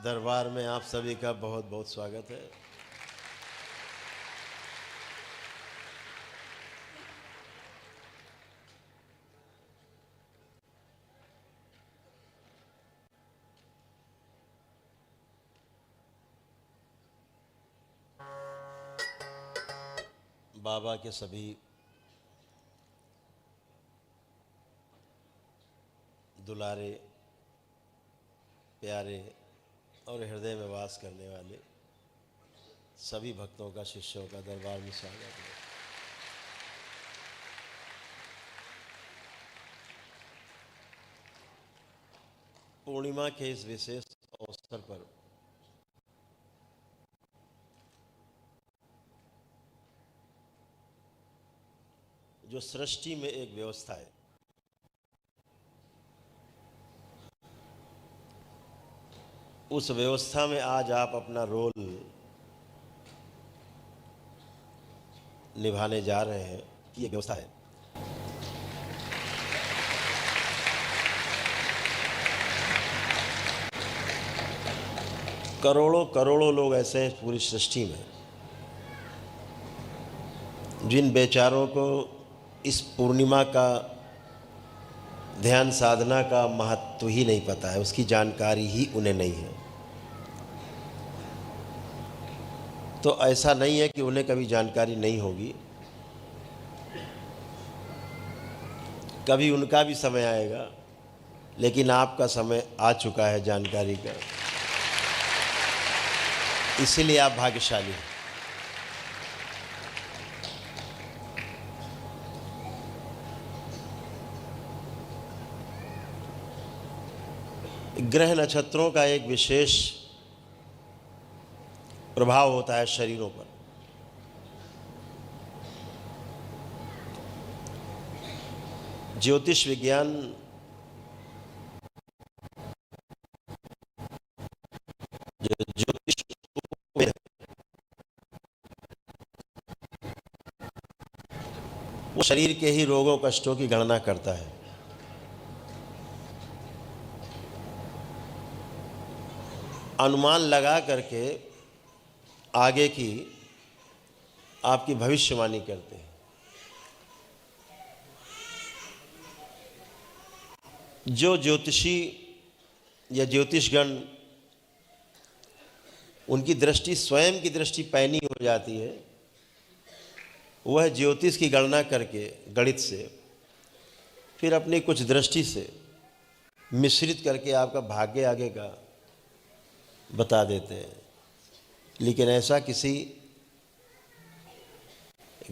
दरबार में आप सभी का बहुत बहुत स्वागत है। बाबा के सभी दुलारे प्यारे और हृदय में वास करने वाले सभी भक्तों का, शिष्यों का दरबार में स्वागत है। पूर्णिमा के इस विशेष अवसर पर जो सृष्टि में एक व्यवस्था है, उस व्यवस्था में आज आप अपना रोल निभाने जा रहे हैं। ये व्यवस्था है। करोड़ों करोड़ों लोग ऐसे हैं पूरी सृष्टि में जिन बेचारों को इस पूर्णिमा का, ध्यान साधना का महत्व ही नहीं पता है, उसकी जानकारी ही उन्हें नहीं है। तो ऐसा नहीं है कि उन्हें कभी जानकारी नहीं होगी, कभी उनका भी समय आएगा, लेकिन आपका समय आ चुका है जानकारी का। इसीलिए आप भाग्यशाली हैं। ग्रह नक्षत्रों का एक विशेष प्रभाव होता है शरीरों पर। ज्योतिष विज्ञान ज्योतिष वो शरीर के ही रोगों कष्टों की गणना करता है। अनुमान लगा करके आगे की आपकी भविष्यवाणी करते हैं। जो ज्योतिषी या ज्योतिषगण, उनकी दृष्टि स्वयं की दृष्टि पैनी हो जाती है, वह ज्योतिष की गणना करके गणित से फिर अपनी कुछ दृष्टि से मिश्रित करके आपका भाग्य आगे का बता देते हैं। लेकिन ऐसा किसी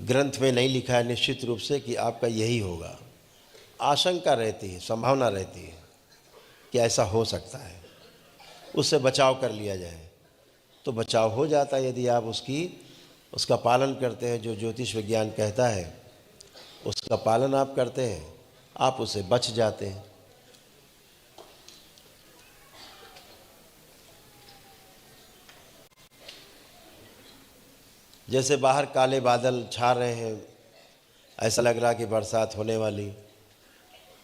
ग्रंथ में नहीं लिखा है निश्चित रूप से कि आपका यही होगा। आशंका रहती है, संभावना रहती है कि ऐसा हो सकता है, उससे बचाव कर लिया जाए तो बचाव हो जाता है। यदि आप उसका पालन करते हैं, जो ज्योतिष विज्ञान कहता है उसका पालन आप करते हैं, आप उससे बच जाते हैं। जैसे बाहर काले बादल छा रहे हैं, ऐसा लग रहा कि बरसात होने वाली।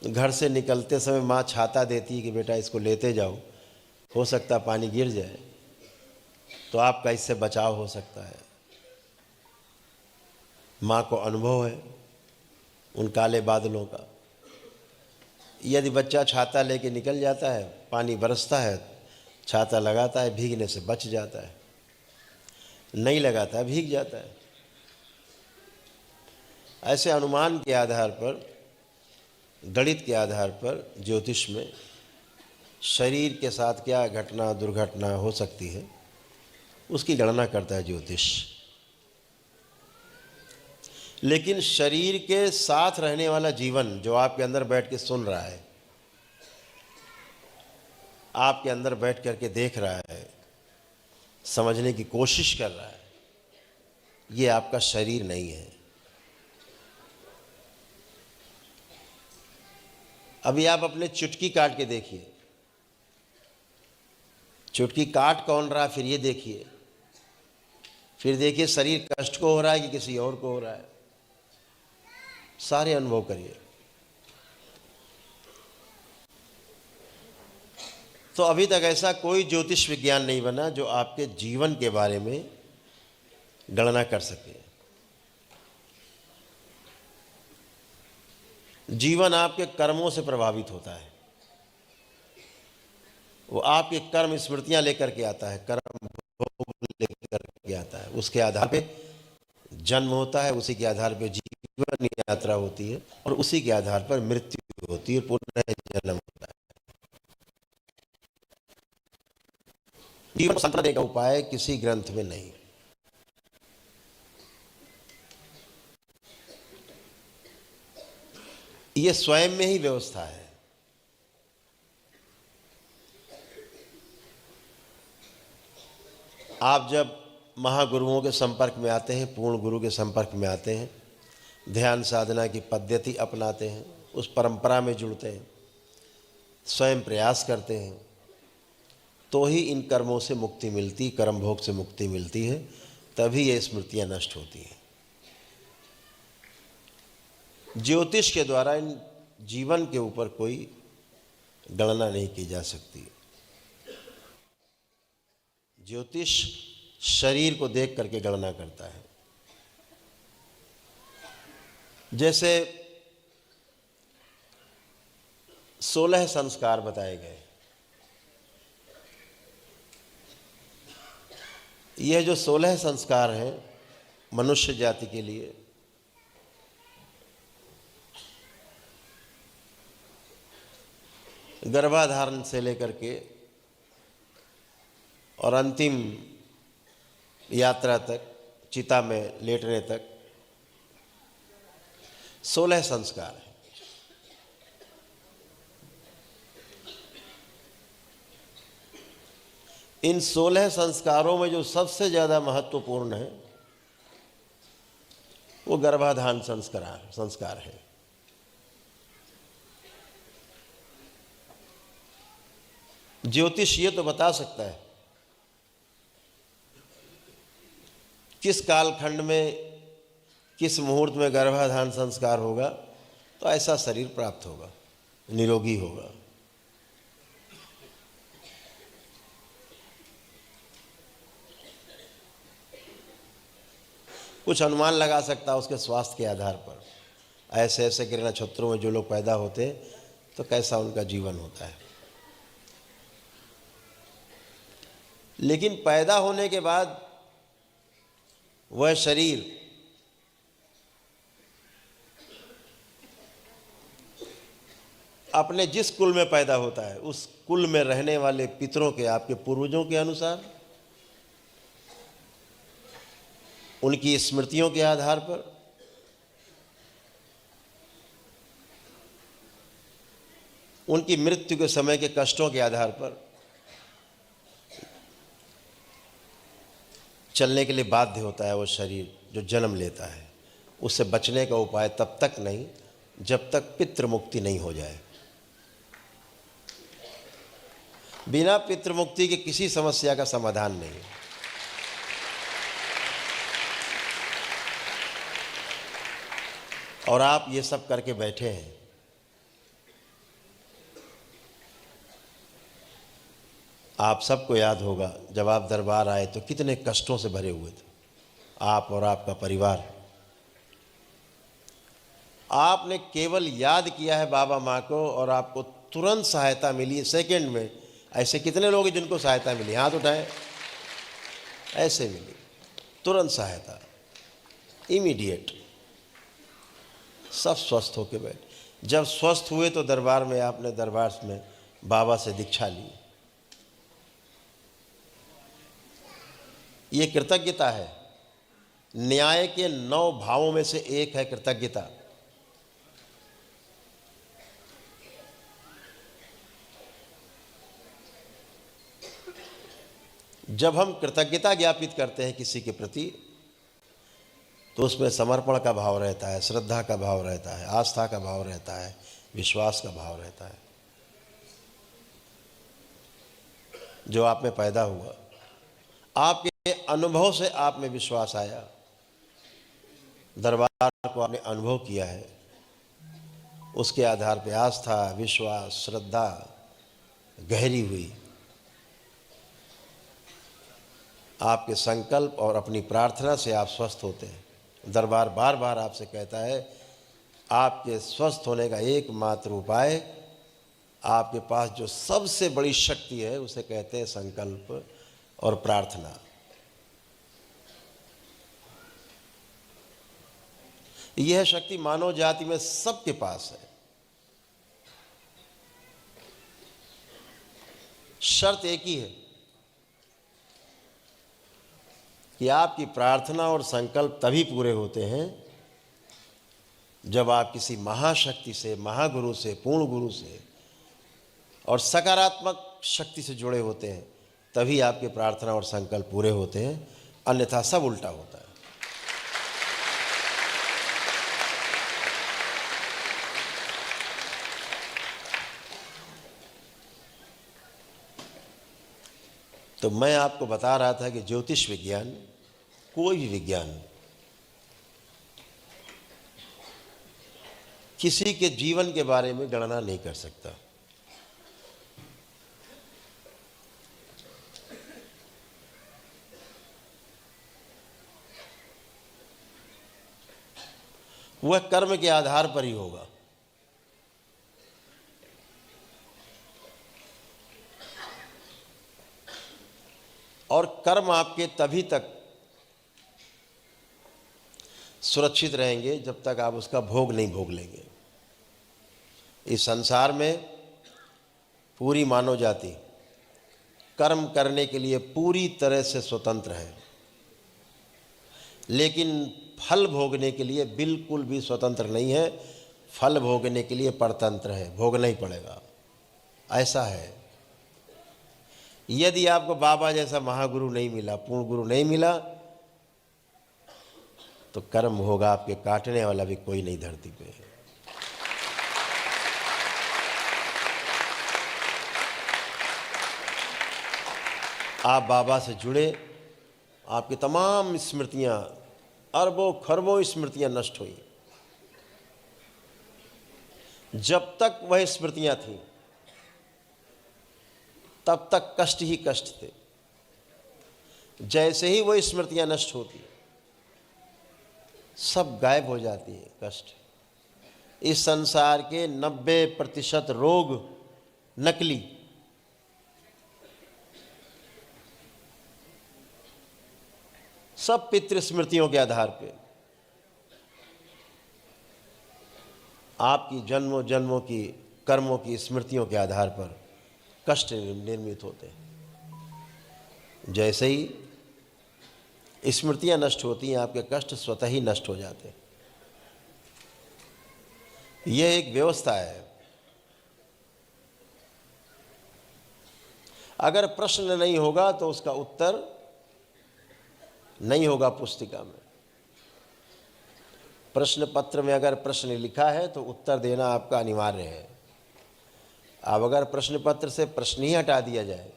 घर से निकलते समय माँ छाता देती है कि बेटा इसको लेते जाओ, हो सकता पानी गिर जाए, तो आपका इससे बचाव हो सकता है। माँ को अनुभव है उन काले बादलों का। यदि बच्चा छाता लेके निकल जाता है, पानी बरसता है, छाता लगाता है, भीगने से बच जाता है, नहीं लगाता है, भीग जाता है। ऐसे अनुमान के आधार पर, गणित के आधार पर ज्योतिष में शरीर के साथ क्या घटना दुर्घटना हो सकती है उसकी गणना करता है ज्योतिष। लेकिन शरीर के साथ रहने वाला जीवन जो आपके अंदर बैठ के सुन रहा है, आपके अंदर बैठ करके देख रहा है, समझने की कोशिश कर रहा है, ये आपका शरीर नहीं है। अभी आप अपने चुटकी काट के देखिए, चुटकी काट कौन रहा, फिर ये देखिए, फिर देखिए शरीर कष्ट को हो रहा है कि किसी और को हो रहा है। सारे अनुभव करिए। तो अभी तक ऐसा कोई ज्योतिष विज्ञान नहीं बना जो आपके जीवन के बारे में गणना कर सके। जीवन आपके कर्मों से प्रभावित होता है, वो आपके कर्म स्मृतियां लेकर के आता है, कर्म भोग लेकर के आता है, उसके आधार पे जन्म होता है, उसी के आधार पे जीवन यात्रा होती है और उसी के आधार पर मृत्यु होती है, पुनः जन्म होता है। जीवन को संतुलन देने का उपाय किसी ग्रंथ में नहीं। ये स्वयं में ही व्यवस्था है। आप जब महागुरुओं के संपर्क में आते हैं, पूर्ण गुरु के संपर्क में आते हैं, ध्यान साधना की पद्धति अपनाते हैं, उस परंपरा में जुड़ते हैं, स्वयं प्रयास करते हैं, तो ही इन कर्मों से मुक्ति मिलती, कर्म भोग से मुक्ति मिलती है, तभी ये स्मृतियां नष्ट होती हैं। ज्योतिष के द्वारा इन जीवन के ऊपर कोई गणना नहीं की जा सकती। ज्योतिष शरीर को देख करके गणना करता है। जैसे 16 संस्कार बताए गए, यह जो 16 संस्कार हैं मनुष्य जाति के लिए, गर्भाधारण से लेकर के और अंतिम यात्रा तक, चिता में लेटने तक 16 संस्कार हैं। इन 16 संस्कारों में जो सबसे ज़्यादा महत्वपूर्ण है वो गर्भाधान संस्कार है। ज्योतिष ये तो बता सकता है किस कालखंड में, किस मुहूर्त में गर्भाधान संस्कार होगा तो ऐसा शरीर प्राप्त होगा, निरोगी होगा। कुछ अनुमान लगा सकता है उसके स्वास्थ्य के आधार पर, ऐसे ऐसे ग्रह नक्षत्रों में जो लोग पैदा होते हैं तो कैसा उनका जीवन होता है। लेकिन पैदा होने के बाद वह शरीर अपने जिस कुल में पैदा होता है उस कुल में रहने वाले पितरों के, आपके पूर्वजों के अनुसार, उनकी स्मृतियों के आधार पर, उनकी मृत्यु के समय के कष्टों के आधार पर चलने के लिए बाध्य होता है वो शरीर जो जन्म लेता है। उससे बचने का उपाय तब तक नहीं जब तक पितृमुक्ति नहीं हो जाए। बिना पितृमुक्ति के किसी समस्या का समाधान नहीं। और आप ये सब करके बैठे हैं। आप सबको याद होगा जब आप दरबार आए तो कितने कष्टों से भरे हुए थे आप और आपका परिवार। आपने केवल याद किया है बाबा माँ को और आपको तुरंत सहायता मिली सेकंड में। ऐसे कितने लोग हैं जिनको सहायता मिली? हाथ उठाएं। ऐसे मिली तुरंत सहायता, इमीडिएट। सब स्वस्थ होके बैठे। जब स्वस्थ हुए तो दरबार में आपने दरबार में बाबा से दीक्षा ली। ये कृतज्ञता है। न्याय के 9 भावों में से एक है कृतज्ञता। जब हम कृतज्ञता ज्ञापित करते हैं किसी के प्रति तो उसमें समर्पण का भाव रहता है, श्रद्धा का भाव रहता है, आस्था का भाव रहता है, विश्वास का भाव रहता है। जो आप में पैदा हुआ, आपके अनुभव से आप में विश्वास आया, दरबार को आपने अनुभव किया है, उसके आधार पे आस्था, विश्वास, श्रद्धा गहरी हुई आपके संकल्प और अपनी प्रार्थना से आप स्वस्थ होते हैं। दरबार बार बार आपसे कहता है, आपके स्वस्थ होने का एकमात्र उपाय, आपके पास जो सबसे बड़ी शक्ति है उसे कहते हैं संकल्प और प्रार्थना। यह शक्ति मानव जाति में सबके पास है। शर्त एक ही है कि आपकी प्रार्थना और संकल्प तभी पूरे होते हैं जब आप किसी महाशक्ति से, महागुरु से, पूर्ण गुरु से और सकारात्मक शक्ति से जुड़े होते हैं, तभी आपके प्रार्थना और संकल्प पूरे होते हैं, अन्यथा सब उल्टा होता है। तो मैं आपको बता रहा था कि ज्योतिष विज्ञान, कोई भी विज्ञान किसी के जीवन के बारे में गणना नहीं कर सकता। वह कर्म के आधार पर ही होगा। और कर्म आपके तभी तक सुरक्षित रहेंगे जब तक आप उसका भोग नहीं भोग लेंगे। इस संसार में पूरी मानव जाति कर्म करने के लिए पूरी तरह से स्वतंत्र है, लेकिन फल भोगने के लिए बिल्कुल भी स्वतंत्र नहीं है। फल भोगने के लिए परतंत्र है, भोगना ही पड़ेगा, ऐसा है। यदि आपको बाबा जैसा महागुरु नहीं मिला, पूर्ण गुरु नहीं मिला, तो कर्म होगा, आपके काटने वाला भी कोई नहीं धरती पे। आप बाबा से जुड़े, आपकी तमाम स्मृतियां, अरबों खरबों स्मृतियां नष्ट हुई। जब तक वह स्मृतियां थीं तब तक कष्ट ही कष्ट थे। जैसे ही वो स्मृतियां नष्ट होती, सब गायब हो जाती है कष्ट। इस संसार के 90% रोग नकली, सब पितृ स्मृतियों के आधार पे, आपकी जन्मों जन्मों की कर्मों की स्मृतियों के आधार पर कष्ट निर्मित होते हैं। जैसे ही स्मृतियां नष्ट होती हैं, आपके कष्ट स्वतः ही नष्ट हो जाते हैं। यह एक व्यवस्था है। अगर प्रश्न नहीं होगा तो उसका उत्तर नहीं होगा पुस्तिका में। प्रश्न पत्र में अगर प्रश्न लिखा है तो उत्तर देना आपका अनिवार्य है। अब अगर प्रश्न पत्र से प्रश्न ही हटा दिया जाए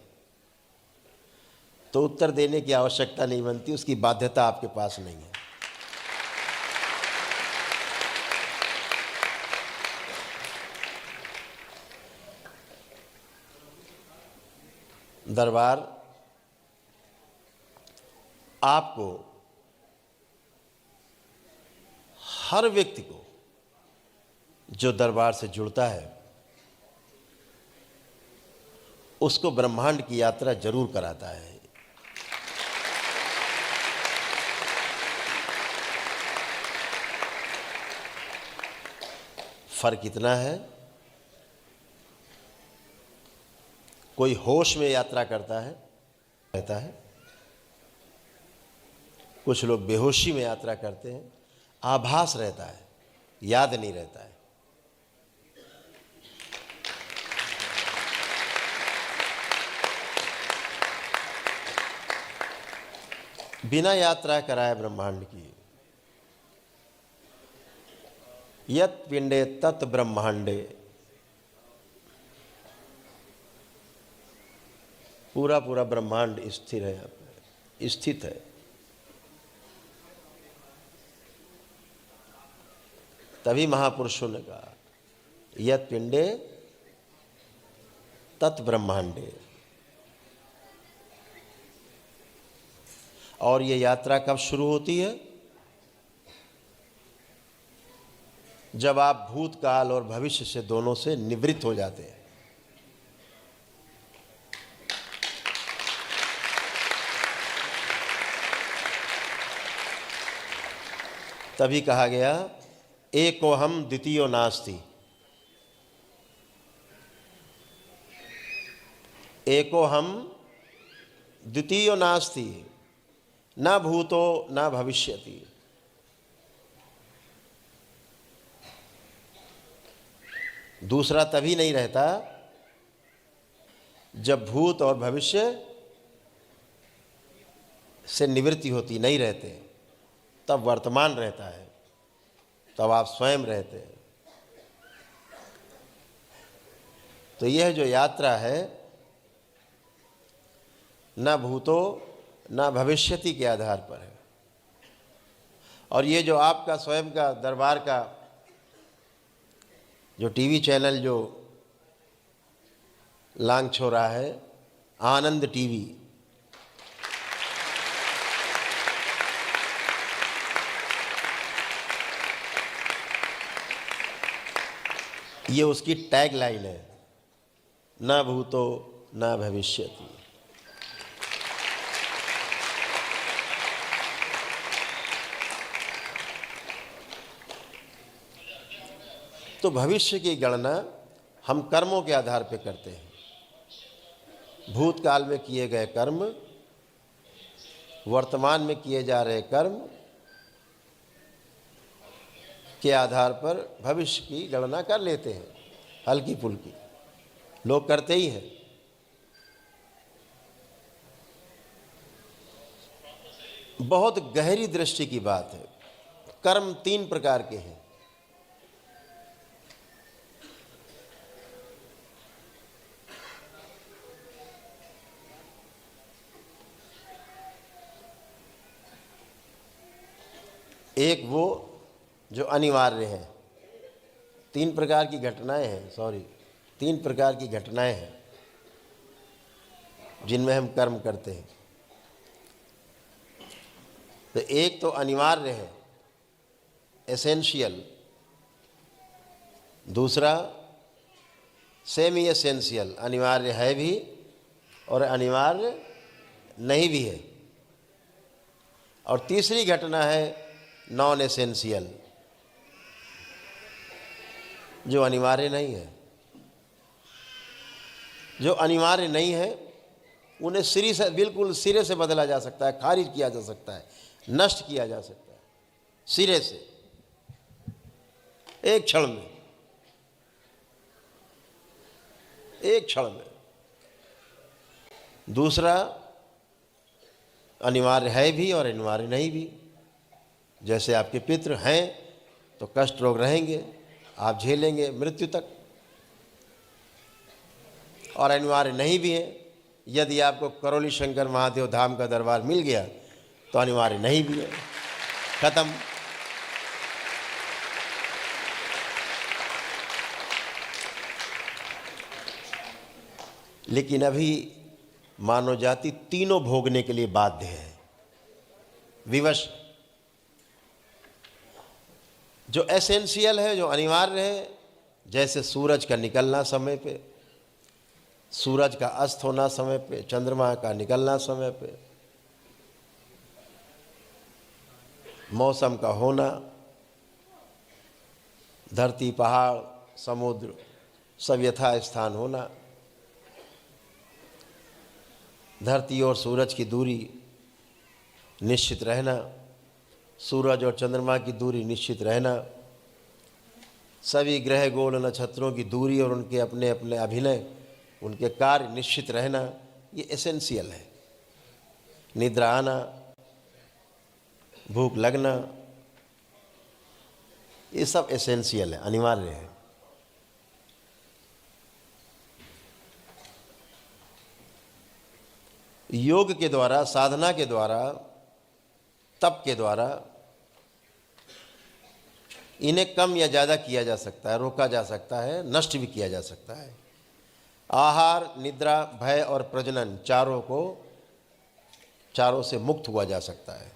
तो उत्तर देने की आवश्यकता नहीं बनती, उसकी बाध्यता आपके पास नहीं है। दरबार आपको, हर व्यक्ति को जो दरबार से जुड़ता है उसको ब्रह्मांड की यात्रा जरूर कराता है। फर्क इतना है, कोई होश में यात्रा करता है, रहता है, कुछ लोग बेहोशी में यात्रा करते हैं, आभास रहता है, याद नहीं रहता है। बिना यात्रा कराए ब्रह्मांड की, यत् पिंडे तत् ब्रह्मांडे, पूरा पूरा ब्रह्मांड स्थिर है, यहाँ पे स्थित है। तभी महापुरुषों ने कहा यत् पिंडे तत् ब्रह्मांडे। और ये यात्रा कब शुरू होती है? जब आप भूतकाल और भविष्य से दोनों से निवृत्त हो जाते हैं। तभी कहा गया एकोहम द्वितीयो नास्ति। एकोहम द्वितीयो नास्ति न भूतो न भविष्यति। दूसरा तभी नहीं रहता जब भूत और भविष्य से निवृत्ति होती, नहीं रहते, तब वर्तमान रहता है, तब आप स्वयं रहते हैं। तो यह जो यात्रा है न भूतो न भविष्यति के आधार पर है। और ये जो आपका स्वयं का दरबार का जो टीवी चैनल जो लांग छो रहा है, आनंद टीवी, ये उसकी टैग लाइन है, न भूतो न भविष्यति। तो भविष्य की गणना हम कर्मों के आधार पर करते हैं। भूतकाल में किए गए कर्म, वर्तमान में किए जा रहे कर्म के आधार पर भविष्य की गणना कर लेते हैं। हल्की फुल्की लोग करते ही हैं। बहुत गहरी दृष्टि की बात है। कर्म 3 प्रकार के हैं। एक वो जो अनिवार्य है, 3 प्रकार की घटनाएं हैं, 3 प्रकार की घटनाएं हैं जिनमें हम कर्म करते हैं। तो एक तो अनिवार्य है, एसेंशियल। दूसरा सेमी एसेंशियल, अनिवार्य है भी और अनिवार्य नहीं भी है। और तीसरी घटना है नॉन एसेंशियल, जो अनिवार्य नहीं है। जो अनिवार्य नहीं है उन्हें बिल्कुल सिरे से बदला जा सकता है, खारिज किया जा सकता है, नष्ट किया जा सकता है सिरे से, एक क्षण में, एक क्षण में। दूसरा अनिवार्य है भी और अनिवार्य नहीं भी। जैसे आपके पितृ हैं तो कष्ट रोग रहेंगे, आप झेलेंगे मृत्यु तक। और अनिवार्य नहीं भी है। यदि आपको करौली शंकर महादेव धाम का दरबार मिल गया तो अनिवार्य नहीं भी है, खत्म। लेकिन अभी मानव जाति तीनों भोगने के लिए बाध्य है, विवश। जो एसेंशियल है, जो अनिवार्य है, जैसे सूरज का निकलना समय पे, सूरज का अस्त होना समय पे, चंद्रमा का निकलना समय पे, मौसम का होना, धरती, पहाड़, समुद्र सब यथा स्थान होना, धरती और सूरज की दूरी निश्चित रहना, सूरज और चंद्रमा की दूरी निश्चित रहना, सभी ग्रह गोल नक्षत्रों की दूरी और उनके अपने अपने अभिनय, उनके कार्य निश्चित रहना, ये एसेंशियल है। निद्रा आना, भूख लगना, ये सब एसेंशियल है, अनिवार्य है। योग के द्वारा, साधना के द्वारा, तप के द्वारा इन्हें कम या ज़्यादा किया जा सकता है, रोका जा सकता है, नष्ट भी किया जा सकता है। आहार, निद्रा, भय और प्रजनन चारों को चारों से मुक्त हुआ जा सकता है,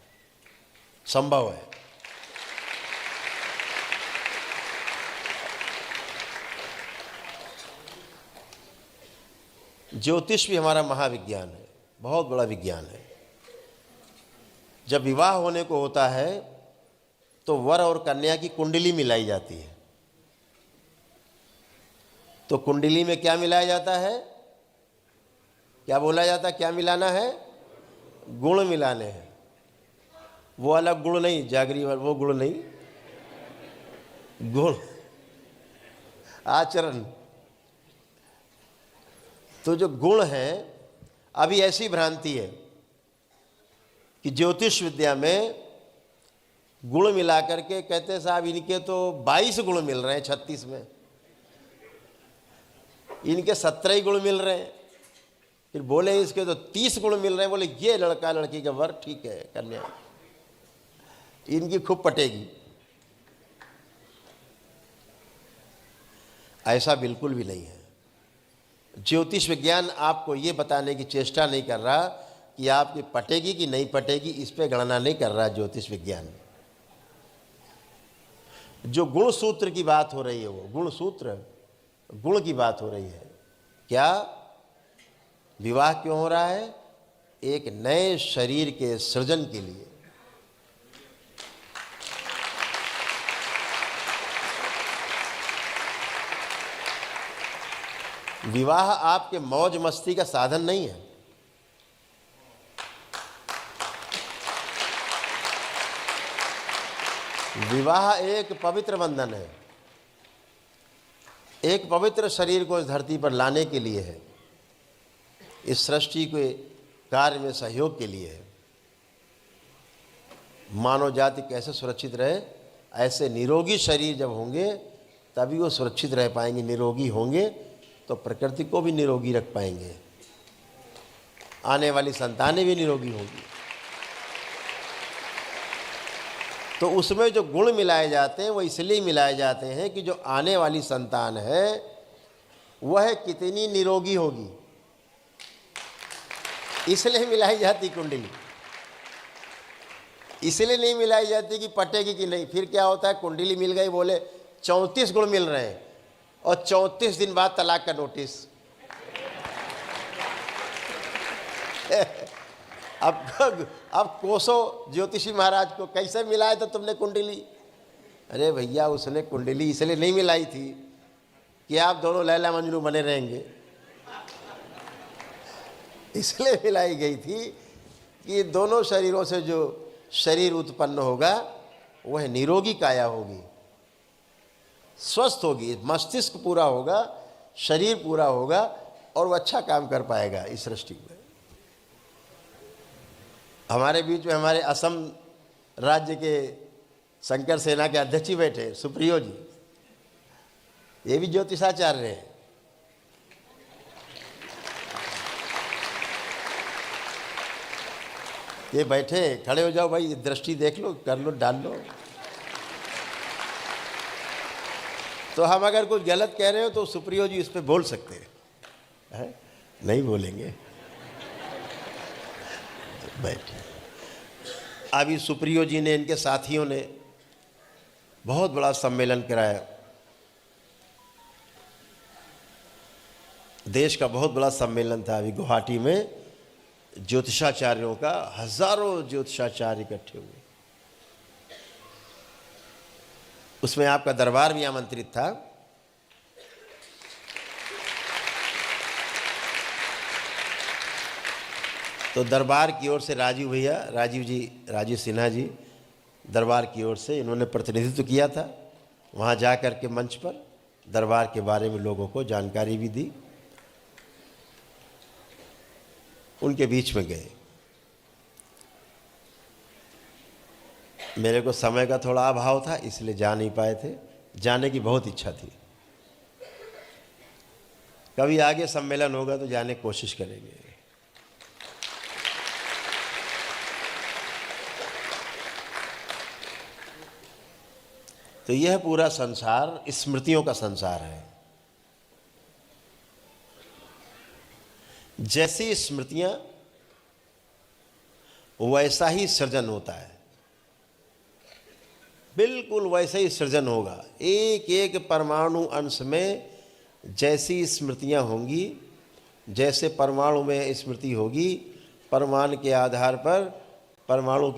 संभव है। ज्योतिष भी हमारा महाविज्ञान है, बहुत बड़ा विज्ञान है। जब विवाह होने को होता है तो वर और कन्या की कुंडली मिलाई जाती है। तो कुंडली में क्या मिलाया जाता है, क्या बोला जाता है, क्या मिलाना है? गुण मिलाने हैं। वो अलग गुण नहीं, जागरी वाला वो गुण नहीं, गुण आचरण। तो जो गुण है, अभी ऐसी भ्रांति है कि ज्योतिष विद्या में गुण मिलाकर के कहते हैं साहब इनके तो 22 गुण मिल रहे हैं 36 में, इनके 17 ही गुण मिल रहे हैं। फिर बोले इसके तो 30 गुण मिल रहे हैं। बोले ये लड़का लड़की का वर ठीक है, कन्या इनकी खूब पटेगी। ऐसा बिल्कुल भी नहीं है। ज्योतिष विज्ञान आपको ये बताने की चेष्टा नहीं कर रहा कि आपकी पटेगी कि नहीं पटेगी, इस पे गणना नहीं कर रहा ज्योतिष विज्ञान। जो गुण सूत्र की बात हो रही है, वो गुण सूत्र, गुण की बात हो रही है। क्या विवाह क्यों हो रहा है? एक नए शरीर के सृजन के लिए। विवाह आपके मौज मस्ती का साधन नहीं है। विवाह एक पवित्र बंधन है, एक पवित्र शरीर को इस धरती पर लाने के लिए है, इस सृष्टि के कार्य में सहयोग के लिए है। मानव जाति कैसे सुरक्षित रहे, ऐसे निरोगी शरीर जब होंगे तभी वो सुरक्षित रह पाएंगे। निरोगी होंगे तो प्रकृति को भी निरोगी रख पाएंगे, आने वाली संतानें भी निरोगी होंगी। तो उसमें जो गुण मिलाए जाते हैं वो इसलिए मिलाए जाते हैं कि जो आने वाली संतान है वह कितनी निरोगी होगी, इसलिए मिलाई जाती कुंडली। इसलिए नहीं मिलाई जाती कि पटेगी कि नहीं। फिर क्या होता है, कुंडली मिल गई, बोले 34 गुण मिल रहे हैं और 34 दिन बाद तलाक का नोटिस। अब कोसो ज्योतिषी महाराज को, कैसे मिलाया था तुमने कुंडली? अरे भैया उसने कुंडली इसलिए नहीं मिलाई थी कि आप दोनों लैला मजनू बने रहेंगे, इसलिए मिलाई गई थी कि दोनों शरीरों से जो शरीर उत्पन्न होगा वह निरोगी काया होगी, स्वस्थ होगी, मस्तिष्क पूरा होगा, शरीर पूरा होगा और वह अच्छा काम कर पाएगा इस सृष्टि में। हमारे बीच में हमारे असम राज्य के शंकर सेना के अध्यक्ष ही बैठे, सुप्रियो जी, ये भी ज्योतिषाचार्य हैं। ये बैठे, खड़े हो जाओ भाई, दृष्टि देख लो, कर लो, डाल लो। तो हम अगर कुछ गलत कह रहे हो तो सुप्रियो जी इस पे बोल सकते हैं, नहीं बोलेंगे। बैठे। अभी सुप्रियो जी ने, इनके साथियों ने बहुत बड़ा सम्मेलन कराया, देश का बहुत बड़ा सम्मेलन था अभी गुवाहाटी में, ज्योतिषाचार्यों का। हजारों ज्योतिषाचार्य इकट्ठे हुए, उसमें आपका दरबार भी आमंत्रित था। तो दरबार की ओर से राजीव भैया, राजीव सिन्हा जी, दरबार की ओर से इन्होंने प्रतिनिधित्व किया था। वहाँ जा कर के मंच पर दरबार के बारे में लोगों को जानकारी भी दी। उनके बीच में गए। मेरे को समय का थोड़ा अभाव था इसलिए जा नहीं पाए थे, जाने की बहुत इच्छा थी। कभी आगे सम्मेलन होगा तो जाने की कोशिश करेंगे। तो यह पूरा संसार स्मृतियों का संसार है। जैसी स्मृतियां वैसा ही सृजन होता है, बिल्कुल वैसा ही सृजन होगा। एक एक परमाणु अंश में जैसी स्मृतियां होंगी, जैसे परमाणु में स्मृति होगी, परमाणु के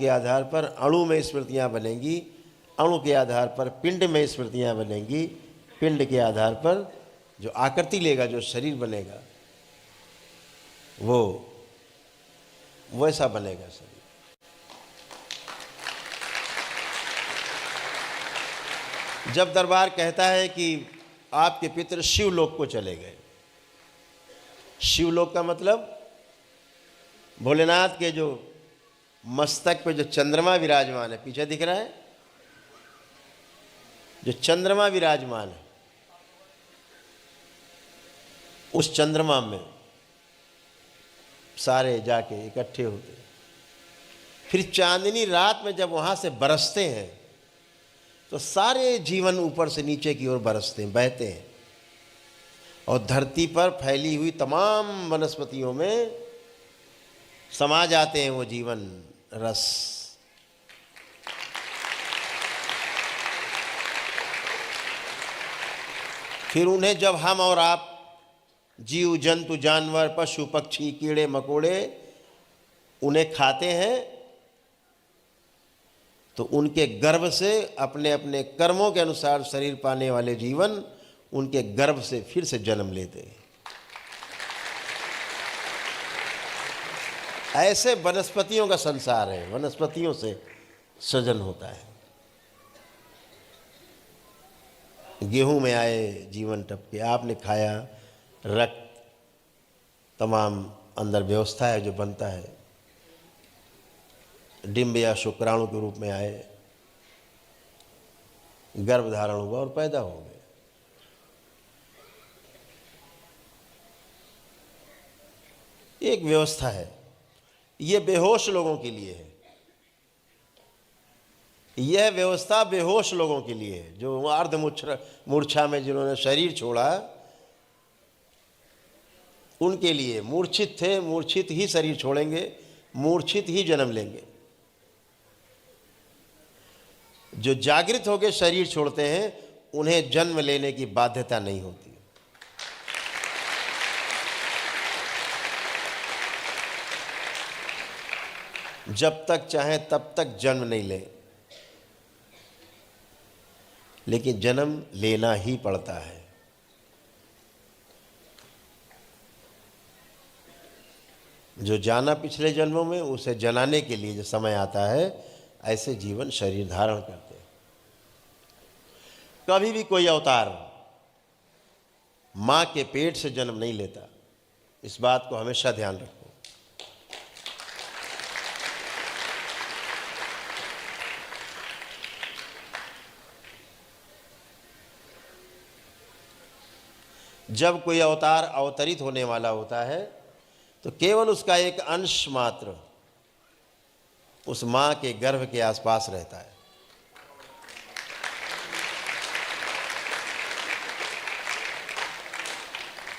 आधार पर अणु में स्मृतियां बनेंगी, अणु के आधार पर पिंड में स्मृतियां बनेंगी, पिंड के आधार पर जो आकृति लेगा, जो शरीर बनेगा, वो वैसा बनेगा शरीर। जब दरबार कहता है कि आपके पितर शिवलोक को चले गए, शिवलोक का मतलब भोलेनाथ के जो मस्तक पे जो चंद्रमा विराजमान है, पीछे दिख रहा है जो चंद्रमा विराजमान है, उस चंद्रमा में सारे जाके इकट्ठे होते, फिर चांदनी रात में जब वहां से बरसते हैं तो सारे जीवन ऊपर से नीचे की ओर बरसते हैं, बहते हैं, और धरती पर फैली हुई तमाम वनस्पतियों में समा जाते हैं वो जीवन रस। फिर उन्हें जब हम और आप जीव जंतु जानवर पशु पक्षी कीड़े मकोड़े उन्हें खाते हैं तो उनके गर्भ से अपने अपने कर्मों के अनुसार शरीर पाने वाले जीवन उनके गर्भ से फिर से जन्म लेते हैं। ऐसे वनस्पतियों का संसार है, वनस्पतियों से सृजन होता है। गेहूं में आए जीवन टपके, आपने खाया, रक्त तमाम अंदर व्यवस्था है जो बनता है, डिंब या शुक्राणु के रूप में आए, गर्भ धारण हुआ और पैदा हो गए। एक व्यवस्था है, ये बेहोश लोगों के लिए है, यह व्यवस्था बेहोश लोगों के लिए है, जो अर्ध मूर्छा में जिन्होंने शरीर छोड़ा उनके लिए। मूर्छित थे, मूर्छित ही शरीर छोड़ेंगे, मूर्छित ही जन्म लेंगे। जो जागृत होकर शरीर छोड़ते हैं उन्हें जन्म लेने की बाध्यता नहीं होती। जब तक चाहे तब तक जन्म नहीं लें, लेकिन जन्म लेना ही पड़ता है। जो जाना पिछले जन्मों में उसे जनाने के लिए जो समय आता है, ऐसे जीवन शरीर धारण करते हैं। कभी भी कोई अवतार मां के पेट से जन्म नहीं लेता, इस बात को हमेशा ध्यान रखो। जब कोई अवतार अवतरित होने वाला होता है तो केवल उसका एक अंश मात्र उस मां के गर्भ के आसपास रहता है।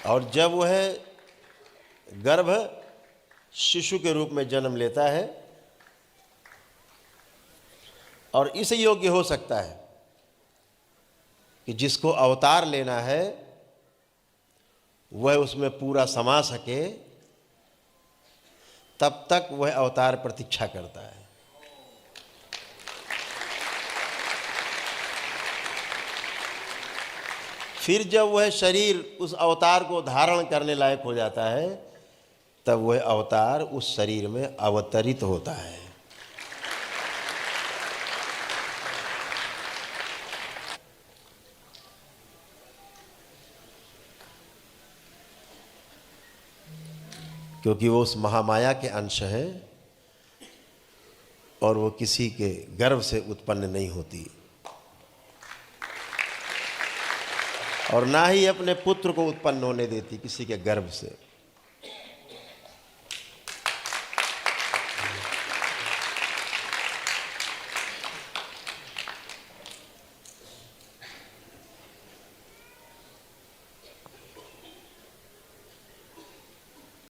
और जब वह गर्भ शिशु के रूप में जन्म लेता है और इस योग्य हो सकता है कि जिसको अवतार लेना है वह उसमें पूरा समा सके, तब तक वह अवतार प्रतीक्षा करता है। फिर जब वह शरीर उस अवतार को धारण करने लायक हो जाता है, तब वह अवतार उस शरीर में अवतरित होता है। क्योंकि वो उस महामाया के अंश है और वो किसी के गर्भ से उत्पन्न नहीं होती और ना ही अपने पुत्र को उत्पन्न होने देती किसी के गर्भ से।